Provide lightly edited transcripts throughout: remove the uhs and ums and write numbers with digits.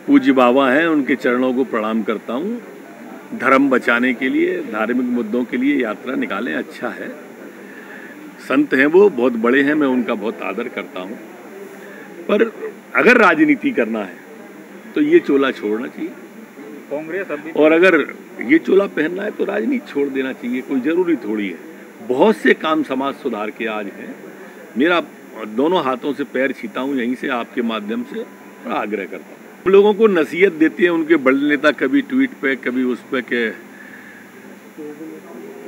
पूज्य बाबा हैं, उनके चरणों को प्रणाम करता हूँ। धर्म बचाने के लिए, धार्मिक मुद्दों के लिए यात्रा निकालें, अच्छा है। संत हैं, वो बहुत बड़े हैं, मैं उनका बहुत आदर करता हूँ। पर अगर राजनीति करना है तो ये चोला छोड़ना चाहिए कांग्रेस अभी, और अगर ये चोला पहनना है तो राजनीति छोड़ देना चाहिए। कोई जरूरी थोड़ी है। बहुत से काम समाज सुधार के आज हैं। मेरा दोनों हाथों से पैर छीता हूँ यहीं से, आपके माध्यम से बड़ा आग्रह करता हूँ। हम लोगों को नसीहत देते हैं उनके बड़े नेता, कभी ट्वीट पे कभी उस पे के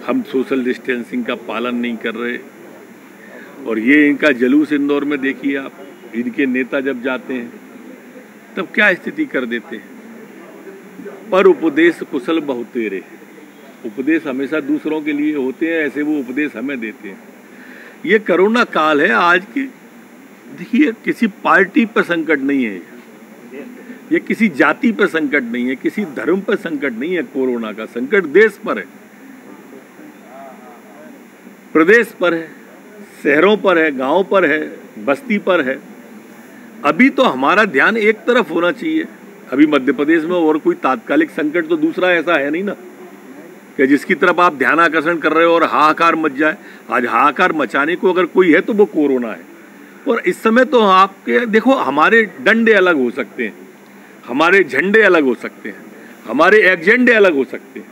हम सोशल डिस्टेंसिंग का पालन नहीं कर रहे। और ये इनका जुलूस इंदौर में देखिए आप, इनके नेता जब जाते हैं तब क्या स्थिति कर देते हैं। पर उपदेश कुशल बहुतेरे, उपदेश हमेशा दूसरों के लिए होते हैं, ऐसे वो उपदेश हमें देते हैं। ये कोरोना काल है आज की, देखिए किसी पार्टी पर संकट नहीं है, ये किसी जाति पर संकट नहीं है, किसी धर्म पर संकट नहीं है। कोरोना का संकट देश पर है, प्रदेश पर है, शहरों पर है, गांव पर है, बस्ती पर है। अभी तो हमारा ध्यान एक तरफ होना चाहिए। अभी मध्य प्रदेश में और कोई तात्कालिक संकट तो दूसरा ऐसा है नहीं ना कि जिसकी तरफ आप ध्यान आकर्षण कर रहे हो और हाहाकार मच जाए। आज हाहाकार मचाने को अगर कोई है तो वो कोरोना है। और इस समय तो आपके देखो, हमारे डंडे अलग हो सकते हैं, हमारे झंडे अलग हो सकते हैं, हमारे एजेंडे अलग हो सकते हैं,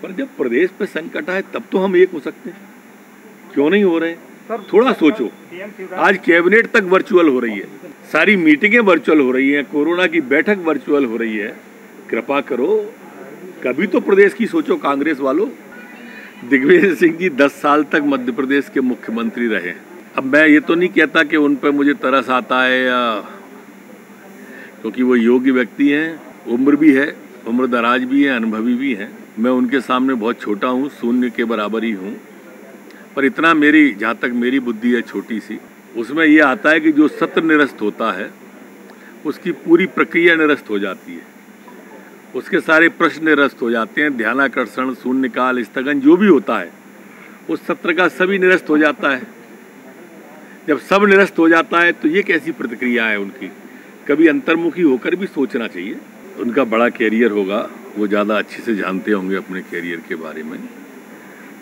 पर जब प्रदेश पे संकट आए तब तो हम एक हो सकते हैं। क्यों नहीं हो रहे हैं? थोड़ा सोचो। आज कैबिनेट तक वर्चुअल हो रही है, सारी मीटिंगें वर्चुअल हो रही हैं, कोरोना की बैठक वर्चुअल हो रही है। कृपा करो, कभी तो प्रदेश की सोचो कांग्रेस वालों। दिग्विजय सिंह जी 10 साल तक मध्य प्रदेश के मुख्यमंत्री रहे। अब मैं ये तो नहीं कहता कि उन पर मुझे तरस आता है, या क्योंकि वो योग्य व्यक्ति हैं, उम्र भी है, उम्र दराज भी है, अनुभवी भी हैं। मैं उनके सामने बहुत छोटा हूँ, शून्य के बराबर ही हूँ। पर इतना मेरी, जहाँ तक मेरी बुद्धि है छोटी सी, उसमें ये आता है कि जो सत्र निरस्त होता है उसकी पूरी प्रक्रिया निरस्त हो जाती है, उसके सारे प्रश्न निरस्त हो जाते हैं। ध्यानाकर्षण, शून्यकाल, स्थगन जो भी होता है उस सत्र का सभी निरस्त हो जाता है। जब सब निरस्त हो जाता है तो ये कैसी प्रतिक्रिया है उनकी? कभी अंतर्मुखी होकर भी सोचना चाहिए। उनका बड़ा कैरियर होगा, वो ज़्यादा अच्छे से जानते होंगे अपने कैरियर के बारे में।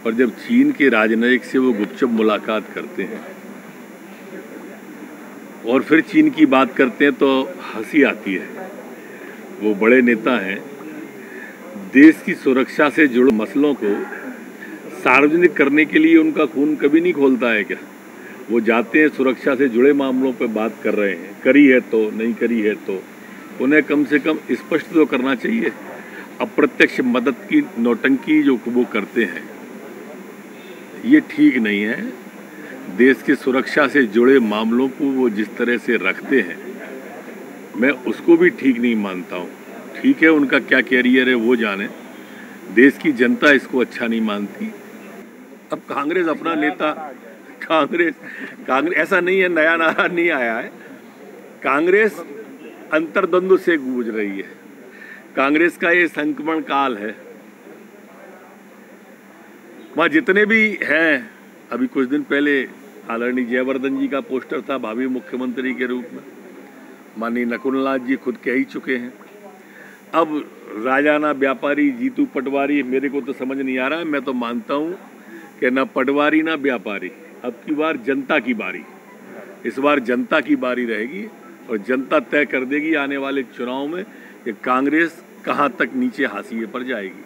और जब चीन के राजनयिक से वो गुपचुप मुलाकात करते हैं और फिर चीन की बात करते हैं तो हंसी आती है। वो बड़े नेता हैं, देश की सुरक्षा से जुड़े मसलों को सार्वजनिक करने के लिए उनका खून कभी नहीं खोलता है क्या? वो जाते हैं, सुरक्षा से जुड़े मामलों पर बात कर रहे हैं, करी है तो, नहीं करी है तो, उन्हें कम से कम स्पष्ट तो करना चाहिए। अप्रत्यक्ष मदद की नौटंकी जो वो करते हैं ये ठीक नहीं है। देश की सुरक्षा से जुड़े मामलों को वो जिस तरह से रखते हैं, मैं उसको भी ठीक नहीं मानता हूँ। ठीक है, उनका क्या कैरियर है वो जाने, देश की जनता इसको अच्छा नहीं मानती। अब कांग्रेस अपना नेता, कांग्रेस ऐसा नहीं है, नया नारा नहीं आया है। कांग्रेस अंतर्द्वंद से गूंज रही है। कांग्रेस का ये संक्रमण काल है। वहाँ जितने भी हैं, अभी कुछ दिन पहले आदरणीय जयवर्धन जी का पोस्टर था भावी मुख्यमंत्री के रूप में, माननीय नकुलनाथ जी खुद कह ही चुके हैं। अब राजाना व्यापारी, जीतू पटवारी, मेरे को तो समझ नहीं आ रहा है। मैं तो मानता हूँ कि ना पटवारी ना व्यापारी, अब की बार जनता की बारी, इस बार जनता की बारी रहेगी और जनता तय कर देगी आने वाले चुनाव में कि कांग्रेस कहाँ तक नीचे हाशिए पर जाएगी।